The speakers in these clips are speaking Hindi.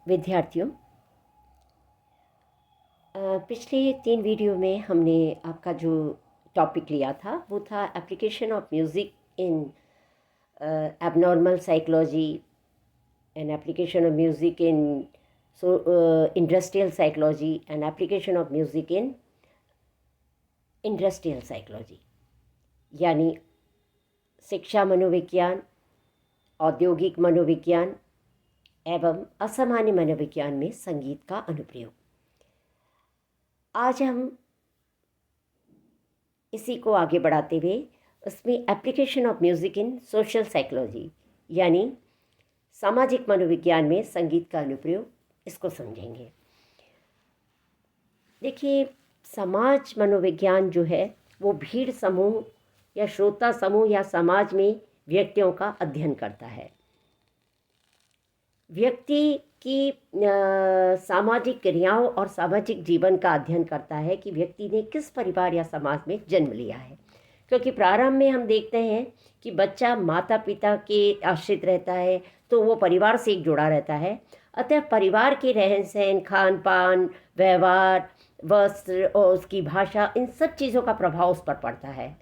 विद्यार्थियों, पिछले 3 वीडियो में हमने आपका जो टॉपिक लिया था वो था application of music in abnormal psychology and application of music in industrial psychology and application of music in industrial psychology, यानी शिक्षा मनोविज्ञान, औद्योगिक मनोविज्ञान एवं असामान्य मनोविज्ञान में संगीत का अनुप्रयोग। आज हम इसी को आगे बढ़ाते हुए उसमें application of music in social psychology यानी सामाजिक मनोविज्ञान में संगीत का अनुप्रयोग, इसको समझेंगे। देखिए, समाज मनोविज्ञान जो है वो भीड़ समूह या श्रोता समूह या समाज में व्यक्तियों का अध्ययन करता है। व्यक्ति की सामाजिक क्रियाओं और सामाजिक जीवन का अध्ययन करता है कि व्यक्ति ने किस परिवार या समाज में जन्म लिया है, क्योंकि प्रारंभ में हम देखते हैं कि बच्चा माता पिता के आश्रित रहता है तो वो परिवार से एक जुड़ा रहता है। अतः परिवार के रहन सहन, खान पान, व्यवहार, वस्त्र और उसकी भाषा, इन सब चीज़ों का प्रभाव उस पर पड़ता है।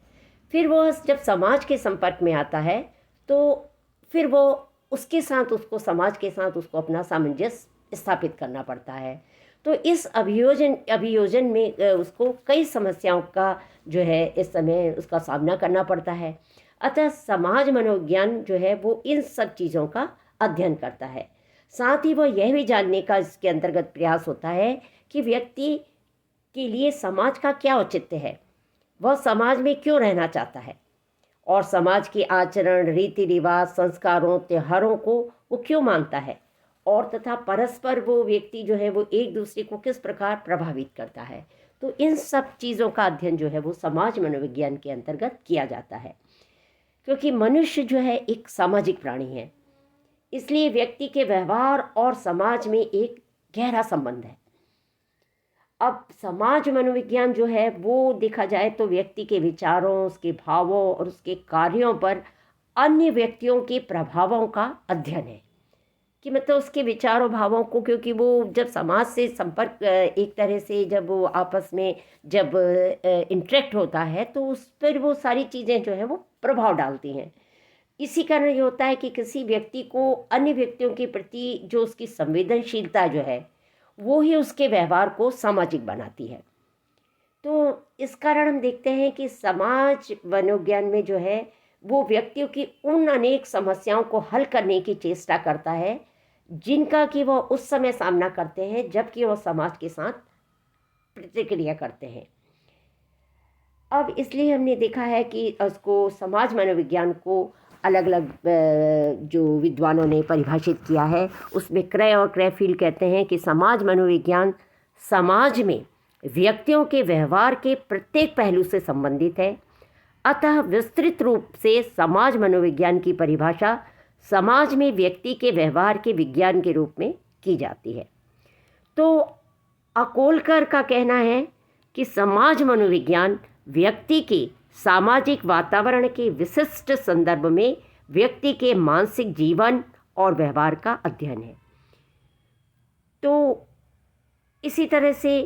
फिर वो जब समाज के संपर्क में आता है तो फिर वो उसके साथ, उसको समाज के साथ उसको अपना सामंजस्य स्थापित करना पड़ता है। तो इस अभियोजन में उसको कई समस्याओं का जो है इस समय उसका सामना करना पड़ता है। अतः समाज मनोविज्ञान जो है वो इन सब चीज़ों का अध्ययन करता है। साथ ही वह यह भी जानने का इसके अंतर्गत प्रयास होता है कि व्यक्ति के लिए समाज का क्या औचित्य है, वह समाज में क्यों रहना चाहता है और समाज के आचरण, रीति रिवाज, संस्कारों, त्योहारों को वो क्यों मानता है, और तथा परस्पर वो व्यक्ति जो है वो एक दूसरे को किस प्रकार प्रभावित करता है। तो इन सब चीज़ों का अध्ययन जो है वो समाज मनोविज्ञान के अंतर्गत किया जाता है। क्योंकि मनुष्य जो है एक सामाजिक प्राणी है, इसलिए व्यक्ति के व्यवहार और समाज में एक गहरा संबंध है। अब समाज मनोविज्ञान जो है वो देखा जाए तो व्यक्ति के विचारों, उसके भावों और उसके कार्यों पर अन्य व्यक्तियों के प्रभावों का अध्ययन है। कि मतलब उसके विचारों भावों को, क्योंकि वो जब समाज से संपर्क एक तरह से जब वो आपस में जब इंटरेक्ट होता है तो उस पर वो सारी चीज़ें जो है वो प्रभाव डालती हैं। इसी कारण ये होता है कि किसी व्यक्ति को अन्य व्यक्तियों के प्रति जो उसकी संवेदनशीलता जो है वो ही उसके व्यवहार को सामाजिक बनाती है। तो इस कारण हम देखते हैं कि समाज मनोविज्ञान में जो है वो व्यक्तियों की उन अनेक समस्याओं को हल करने की चेष्टा करता है जिनका कि वह उस समय सामना करते हैं जबकि वह समाज के साथ प्रतिक्रिया करते हैं। अब इसलिए हमने देखा है कि उसको समाज मनोविज्ञान को अलग अलग जो विद्वानों ने परिभाषित किया है, उसमें क्रय और क्रैफील्ड कहते हैं कि समाज मनोविज्ञान समाज में व्यक्तियों के व्यवहार के प्रत्येक पहलू से संबंधित है। अतः विस्तृत रूप से समाज मनोविज्ञान की परिभाषा समाज में व्यक्ति के व्यवहार के विज्ञान के रूप में की जाती है। तो अकोलकर का कहना है कि समाज मनोविज्ञान व्यक्ति के सामाजिक वातावरण के विशिष्ट संदर्भ में व्यक्ति के मानसिक जीवन और व्यवहार का अध्ययन है। तो इसी तरह से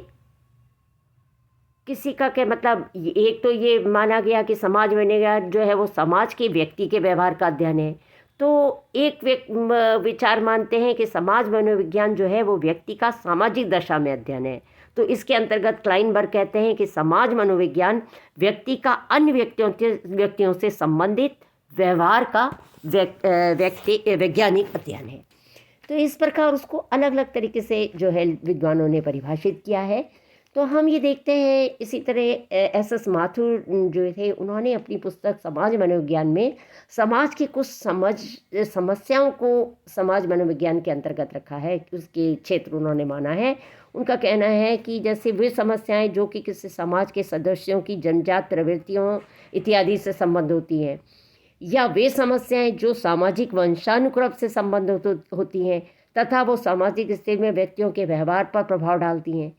किसी का क्या मतलब, एक तो ये माना गया कि समाज मनोविज्ञान जो है वो समाज के व्यक्ति के व्यवहार का अध्ययन है। तो एक विचार मानते हैं कि समाज मनोविज्ञान जो है वो व्यक्ति का सामाजिक दशा में अध्ययन है। तो इसके अंतर्गत क्लाइनबर्ग कहते हैं कि समाज मनोविज्ञान व्यक्ति का अन्य व्यक्तियों से संबंधित व्यवहार का वैज्ञानिक अध्ययन है। तो इस प्रकार उसको अलग अलग तरीके से जो है विद्वानों ने परिभाषित किया है। तो हम ये देखते हैं इसी तरह एस माथुर जो थे, उन्होंने अपनी पुस्तक समाज मनोविज्ञान में समाज की कुछ समस्याओं को समाज मनोविज्ञान के अंतर्गत रखा है, उसके क्षेत्र उन्होंने माना है। उनका कहना है कि जैसे वे समस्याएं जो कि किसी समाज के सदस्यों की जन्मजात प्रवृत्तियों इत्यादि से संबंध होती हैं, या वे समस्याएं जो सामाजिक वंशानुक्रम से संबंधित होती हैं तथा वो सामाजिक स्थिति में व्यक्तियों के व्यवहार पर प्रभाव डालती हैं,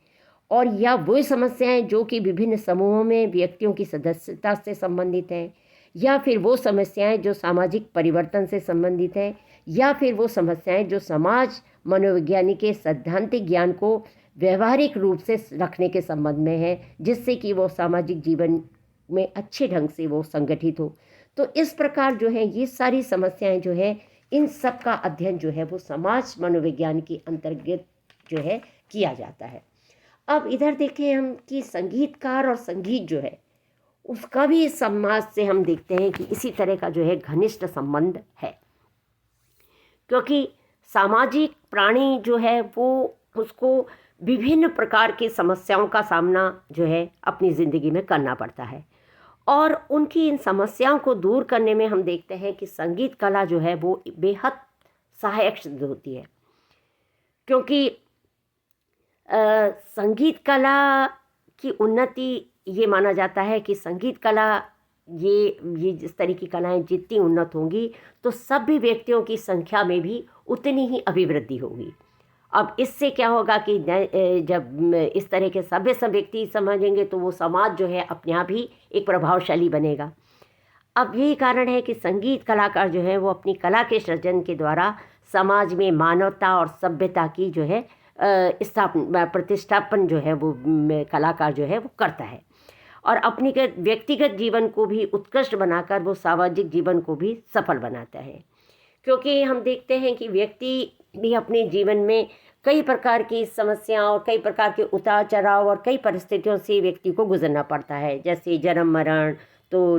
और या वही समस्याएं जो कि विभिन्न समूहों में व्यक्तियों की सदस्यता से संबंधित हैं, या फिर वो समस्याएं जो सामाजिक परिवर्तन से संबंधित हैं, या फिर वो समस्याएं जो समाज मनोविज्ञानी के सैद्धांतिक ज्ञान को व्यवहारिक रूप से रखने के संबंध में है, जिससे कि वो सामाजिक जीवन में अच्छे ढंग से वो संगठित हो। तो इस प्रकार जो है ये सारी समस्याएं जो है, इन सब का अध्ययन जो है वो समाज मनोविज्ञान के अंतर्गत जो है किया जाता है। अब इधर देखें हम कि संगीतकार और संगीत जो है उसका भी समाज से हम देखते हैं कि इसी तरह का जो है घनिष्ठ संबंध है, क्योंकि सामाजिक प्राणी जो है वो उसको विभिन्न प्रकार की समस्याओं का सामना जो है अपनी ज़िंदगी में करना पड़ता है, और उनकी इन समस्याओं को दूर करने में हम देखते हैं कि संगीत कला जो है वो बेहद सहायक सिद्ध होती है। क्योंकि संगीत कला की उन्नति ये माना जाता है कि संगीत कला ये जिस तरह की कलाएं जितनी उन्नत होंगी तो सभी व्यक्तियों की संख्या में भी उतनी ही अभिवृद्धि होगी। अब इससे क्या होगा कि जब इस तरह के सभ्य सब व्यक्ति समझेंगे तो वो समाज जो है अपने आप ही एक प्रभावशाली बनेगा। अब यही कारण है कि संगीत कलाकार जो है वो अपनी कला के सृजन के द्वारा समाज में मानवता और सभ्यता की जो है प्रतिष्ठापन जो है वो कलाकार जो है वो करता है, और अपनी व्यक्तिगत जीवन को भी उत्कृष्ट बनाकर वो सामाजिक जीवन को भी सफल बनाता है। क्योंकि हम देखते हैं कि व्यक्ति भी अपने जीवन में कई प्रकार की समस्याओं और कई प्रकार के उतार चढ़ाव और कई परिस्थितियों से व्यक्ति को गुजरना पड़ता है, जैसे जन्म मरण, तो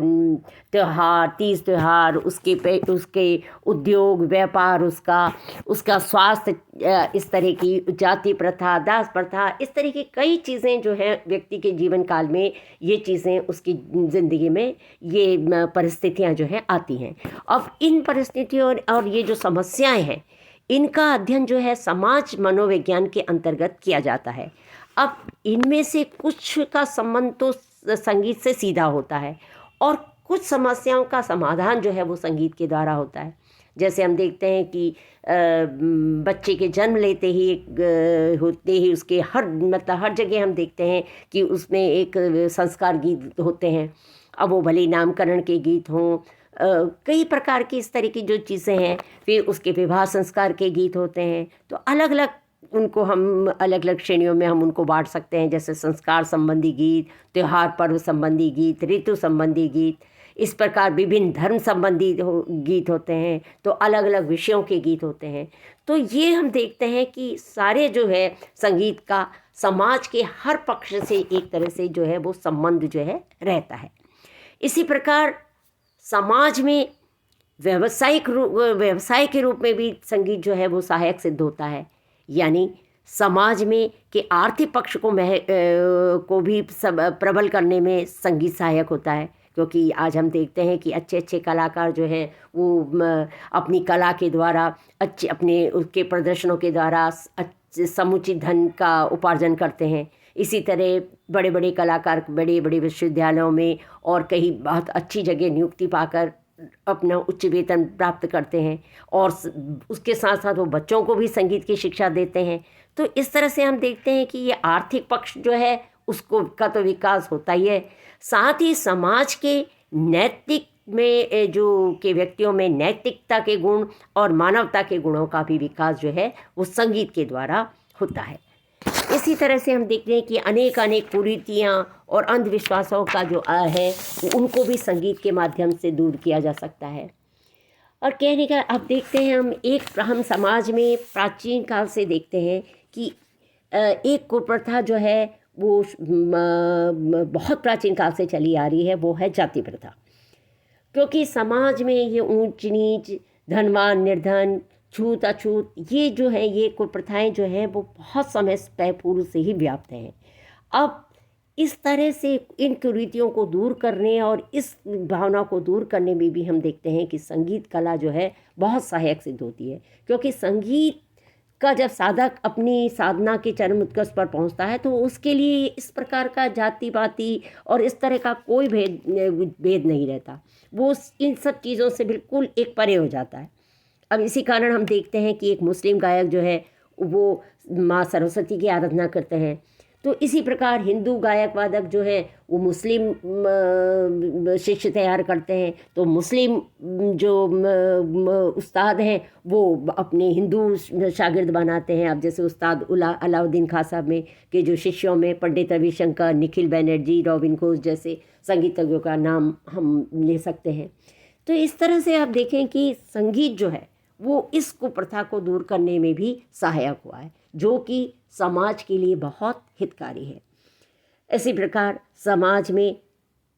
त्यौहार, तीज त्यौहार, उसके उद्योग व्यापार, उसका स्वास्थ्य, इस तरह की जाति प्रथा, दास प्रथा, इस तरह की कई चीज़ें जो हैं व्यक्ति के जीवन काल में, ये चीज़ें उसकी ज़िंदगी में ये परिस्थितियां जो हैं आती हैं। अब इन परिस्थितियों और ये जो समस्याएं हैं इनका अध्ययन जो है समाज मनोविज्ञान के अंतर्गत किया जाता है। अब इनमें से कुछ का संबंध तो संगीत से सीधा होता है और कुछ समस्याओं का समाधान जो है वो संगीत के द्वारा होता है। जैसे हम देखते हैं कि बच्चे के जन्म लेते ही होते ही उसके हर जगह हम देखते हैं कि उसमें एक संस्कार गीत होते हैं। अब वो भले नामकरण के गीत हों, कई प्रकार की इस तरह की जो चीज़ें हैं, फिर उसके विवाह संस्कार के गीत होते हैं। तो अलग अलग उनको हम अलग अलग श्रेणियों में हम उनको बांट सकते हैं, जैसे संस्कार संबंधी गीत, त्यौहार पर्व संबंधी गीत, ऋतु संबंधी गीत, इस प्रकार विभिन्न धर्म संबंधी गीत होते हैं, तो अलग अलग विषयों के गीत होते हैं। तो ये हम देखते हैं कि सारे जो है संगीत का समाज के हर पक्ष से एक तरह से जो है वो संबंध जो है रहता है। इसी प्रकार समाज में व्यवसाय के रूप में भी संगीत जो है वो सहायक सिद्ध होता है, यानी समाज में के आर्थिक पक्ष को भी प्रबल करने में संगीत सहायक होता है। क्योंकि आज हम देखते हैं कि अच्छे अच्छे कलाकार जो हैं वो अपनी कला के द्वारा अपने उसके प्रदर्शनों के द्वारा समुचित धन का उपार्जन करते हैं। इसी तरह बड़े बड़े कलाकार बड़े बड़े विश्वविद्यालयों में और कहीं बहुत अच्छी जगह नियुक्ति पाकर अपना उच्च वेतन प्राप्त करते हैं, और उसके साथ साथ वो बच्चों को भी संगीत की शिक्षा देते हैं। तो इस तरह से हम देखते हैं कि ये आर्थिक पक्ष जो है उसको का तो विकास होता ही है, साथ ही समाज के नैतिक में जो के व्यक्तियों में नैतिकता के गुण और मानवता के गुणों का भी विकास जो है वो संगीत के द्वारा होता है। इसी तरह से हम देखते हैं कि अनेक कुरीतियाँ और अंधविश्वासों का जो है उनको भी संगीत के माध्यम से दूर किया जा सकता है। और कहने का अब देखते हैं हम समाज में प्राचीन काल से देखते हैं कि एक कुप्रथा जो है वो बहुत प्राचीन काल से चली आ रही है, वो है जाति प्रथा। क्योंकि समाज में ये ऊंच नीच, धनवान निर्धन, छूत अछूत, ये जो है ये कुप्रथाएं जो हैं वो बहुत समय पूर्व से ही व्याप्त हैं। अब इस तरह से इन कुरीतियों को दूर करने और इस भावना को दूर करने में भी हम देखते हैं कि संगीत कला जो है बहुत सहायक सिद्ध होती है। क्योंकि संगीत का जब साधक अपनी साधना के चरम उत्कर्ष पर पहुंचता है तो उसके लिए इस प्रकार का जाति पाति और इस तरह का कोई भेद नहीं रहता, वो इन सब चीज़ों से बिल्कुल एक परे हो जाता है। अब इसी कारण हम देखते हैं कि एक मुस्लिम गायक जो है वो माँ सरस्वती की आराधना करते हैं, तो इसी प्रकार हिंदू गायक वादक जो है वो मुस्लिम शिष्य तैयार करते हैं, तो मुस्लिम जो उस्ताद हैं वो अपने हिंदू शागिर्द बनाते हैं। अब जैसे उस्ताद अलाउद्दीन खां साहब में के जो शिष्यों में पंडित रविशंकर, निखिल बैनर्जी, रॉबिन घोष जैसे संगीतज्ञों का नाम हम ले सकते हैं। तो इस तरह से आप देखें कि संगीत जो है वो इस कुप्रथा को दूर करने में भी सहायक हुआ है, जो कि समाज के लिए बहुत हितकारी है। इसी प्रकार समाज में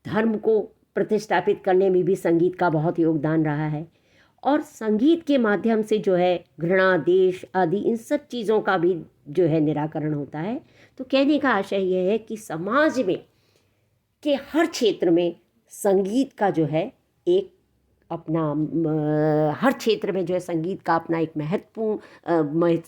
धर्म को प्रतिष्ठापित करने में भी संगीत का बहुत योगदान रहा है, और संगीत के माध्यम से जो है घृणा, देश आदि इन सब चीज़ों का भी जो है निराकरण होता है। तो कहने का आशय यह है कि समाज में के हर क्षेत्र में संगीत का जो है एक अपना हर क्षेत्र में जो है संगीत का अपना एक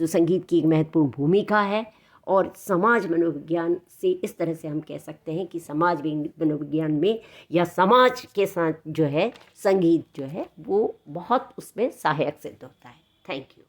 संगीत की एक महत्वपूर्ण भूमिका है। और समाज मनोविज्ञान से इस तरह से हम कह सकते हैं कि समाज मनोविज्ञान में या समाज के साथ जो है संगीत जो है वो बहुत उसमें सहायक सिद्ध होता है। Thank you.